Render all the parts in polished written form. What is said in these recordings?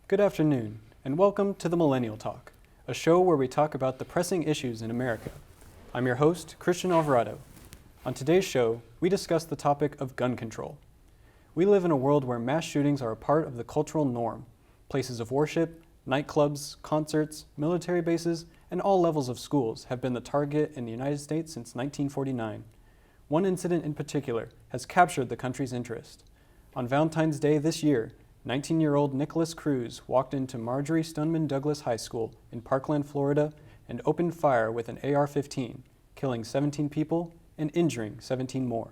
Good afternoon, and welcome to the Millennial Talk, a show where we talk about the pressing issues in America. I'm your host, Christian Alvarado. On today's show, we discuss the topic of gun control. We live in a world where mass shootings are a part of the cultural norm. Places of worship, nightclubs, concerts, military bases, and all levels of schools have been the target in the United States since 1949. One incident in particular has captured the country's interest. On Valentine's Day this year, 19-year-old Nicholas Cruz walked into Marjorie Stoneman Douglas High School in Parkland, Florida, and opened fire with an AR-15, killing 17 people and injuring 17 more.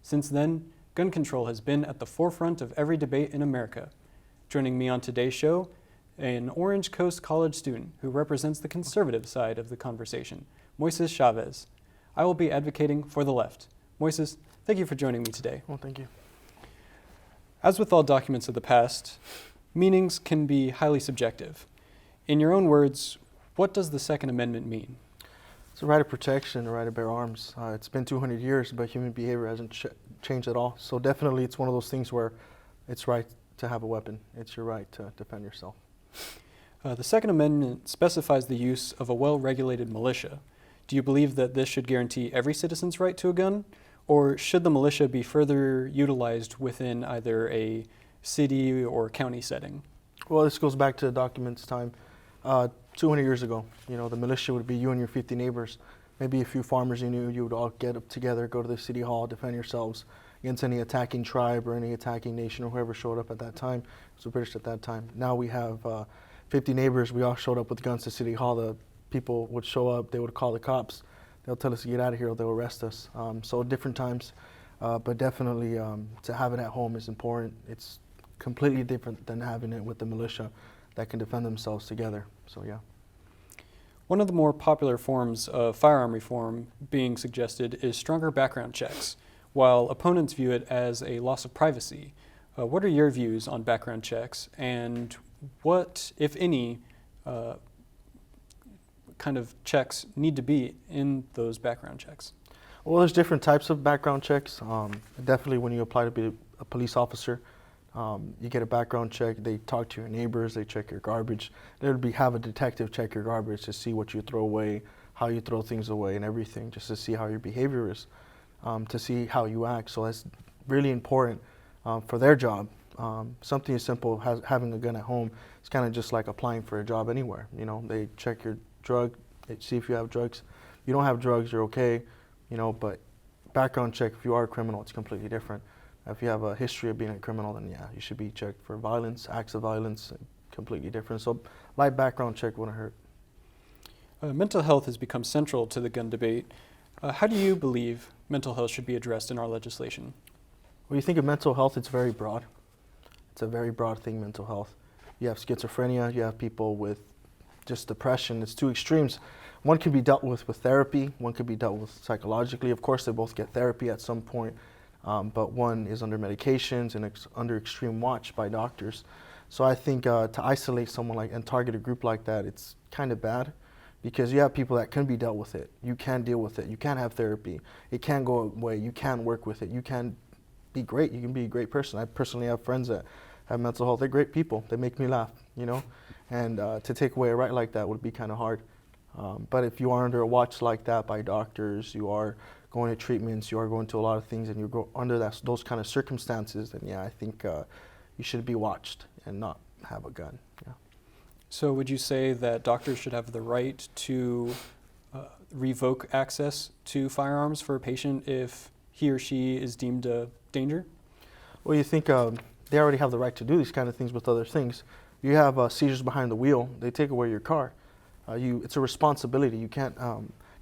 Since then, gun control has been at the forefront of every debate in America. Joining me on today's show, an Orange Coast College student who represents the conservative side of the conversation, Moises Chavez. I will be advocating for the left. Moises, thank you for joining me today. Well, thank you. As with all documents of the past, meanings can be highly subjective. In your own words, what does the Second Amendment mean? It's a right of protection, a right to bear arms. It's been 200 years, but human behavior hasn't changed at all. So definitely it's one of those things where it's right to have a weapon. It's your right to defend yourself. The Second Amendment specifies the use of a well-regulated militia. Do you believe that this should guarantee every citizen's right to a gun? Or should the militia be further utilized within either a city or county setting? Well, this goes back to the documents time. 200 years ago, the militia would be you and your 50 neighbors. Maybe a few farmers you knew, you would all get up together, go to the city hall, defend yourselves against any attacking tribe or any attacking nation or whoever showed up at that time. It was the British at that time. Now we have 50 neighbors. We all showed up with guns to city hall. The people would show up. They would call the cops. They'll tell us to get out of here or they'll arrest us. So different times, but definitely to have it at home is important. It's completely different than having it with the militia that can defend themselves together. So yeah. One of the more popular forms of firearm reform being suggested is stronger background checks, while opponents view it as a loss of privacy. What are your views on background checks, and what, if any, kind of checks need to be in those background checks? Well, there's different types of background checks. Definitely when you apply to be a police officer, you get a background check. They talk to your neighbors, they check your garbage. They would have a detective check your garbage to see what you throw away, how you throw things away and everything, just to see how your behavior is, to see how you act. So that's really important for their job. Something as simple as having a gun at home is kind of just like applying for a job anywhere. They check your drug, they see if you have drugs. If you don't have drugs, you're okay, but background check, if you are a criminal, it's completely different. If you have a history of being a criminal, then yeah, you should be checked for violence, acts of violence, completely different. So light background check wouldn't hurt. Mental health has become central to the gun debate. How do you believe mental health should be addressed in our legislation? When you think of mental health, it's very broad. It's a very broad thing, mental health. You have schizophrenia, you have people with just depression. It's two extremes. One can be dealt with therapy, one could be dealt with psychologically. Of course, they both get therapy at some point, but one is under medications and under extreme watch by doctors. So I think to isolate someone and target a group like that, it's kind of bad, because you have people that can be dealt with it. You can deal with it. You can have therapy. It can go away. You can work with it. You can be great. You can be a great person. I personally have friends that have mental health. They're great people. They make me laugh, and to take away a right like that would be kind of hard. But if you are under a watch like that by doctors, you are going to treatments, you are going to a lot of things, and you go under those kind of circumstances, then yeah, I think you should be watched and not have a gun. Yeah. So would you say that doctors should have the right to revoke access to firearms for a patient if he or she is deemed a danger? Well, you think they already have the right to do these kind of things with other things. You have seizures behind the wheel, they take away your car. It's a responsibility. You can't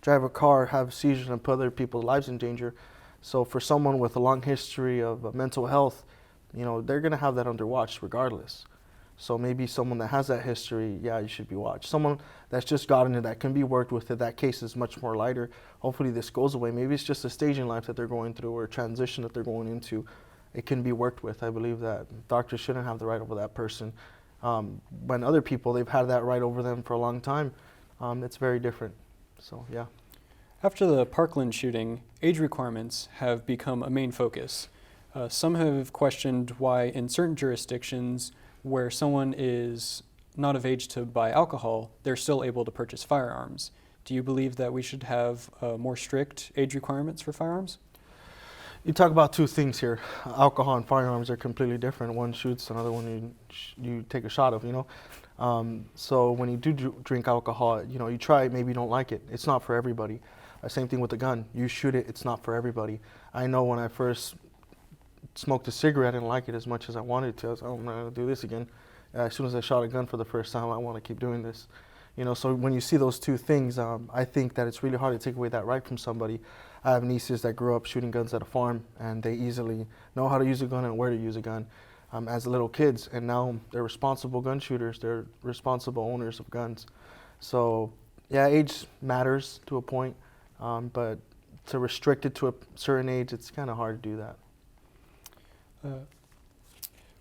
drive a car, have seizures, and put other people's lives in danger. So for someone with a long history of mental health, they're going to have that under watch regardless. So maybe someone that has that history, yeah, you should be watched. Someone that's just gotten it, that can be worked with, that case is much more lighter. Hopefully this goes away. Maybe it's just a stage in life that they're going through or a transition that they're going into. It can be worked with. I believe that doctors shouldn't have the right over that person. When other people, they've had that right over them for a long time. It's very different. So, yeah. After the Parkland shooting, age requirements have become a main focus. Some have questioned why in certain jurisdictions where someone is not of age to buy alcohol, they're still able to purchase firearms. Do you believe that we should have more strict age requirements for firearms? You talk about two things here. Alcohol and firearms are completely different. One shoots, another one you take a shot of, you know. So when you do drink alcohol, you know, you try it, maybe you don't like it. It's not for everybody. Same thing with a gun. You shoot it, it's not for everybody. I know when I first smoked a cigarette, I didn't like it as much as I wanted to. I was like, oh, I'm not going to do this again. As soon as I shot a gun for the first time, I want to keep doing this. You know, so when you see those two things, I think that it's really hard to take away that right from somebody. I have nieces that grew up shooting guns at a farm, and they easily know how to use a gun and where to use a gun as little kids. And now they're responsible gun shooters. They're responsible owners of guns. So, yeah, age matters to a point, but to restrict it to a certain age, it's kind of hard to do that.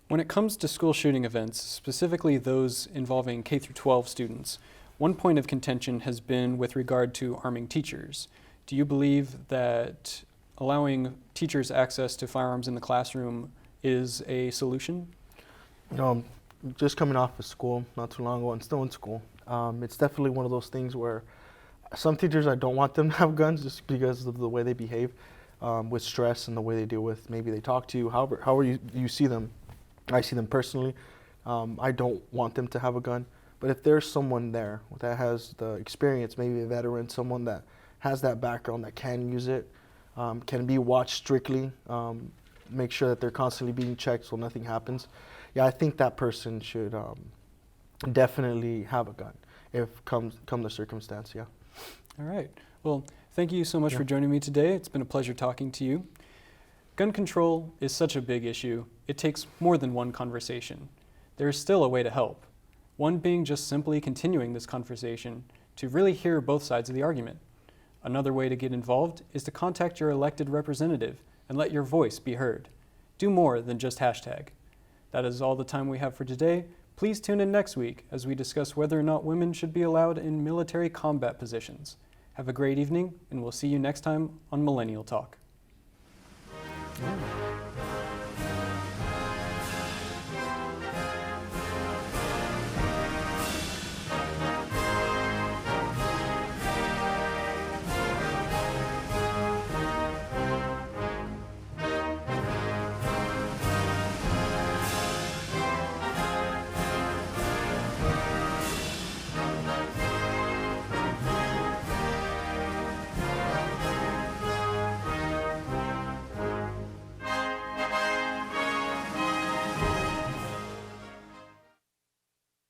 When it comes to school shooting events, specifically those involving K through 12 students, one point of contention has been with regard to arming teachers. Do you believe that allowing teachers access to firearms in the classroom is a solution? You know, just coming off of school not too long ago and still in school, it's definitely one of those things where some teachers, I don't want them to have guns just because of the way they behave with stress and the way they deal with, maybe they talk to you, however you see them. I see them personally. I don't want them to have a gun. But if there's someone there that has the experience, maybe a veteran, someone that has that background that can use it, can be watched strictly, make sure that they're constantly being checked so nothing happens. Yeah, I think that person should definitely have a gun if come the circumstance, yeah. All right. Well, thank you so much for joining me today. It's been a pleasure talking to you. Gun control is such a big issue, it takes more than one conversation. There is still a way to help. One being just simply continuing this conversation to really hear both sides of the argument. Another way to get involved is to contact your elected representative and let your voice be heard. Do more than just hashtag. That is all the time we have for today. Please tune in next week as we discuss whether or not women should be allowed in military combat positions. Have a great evening, and we'll see you next time on Millennial Talk. Yeah.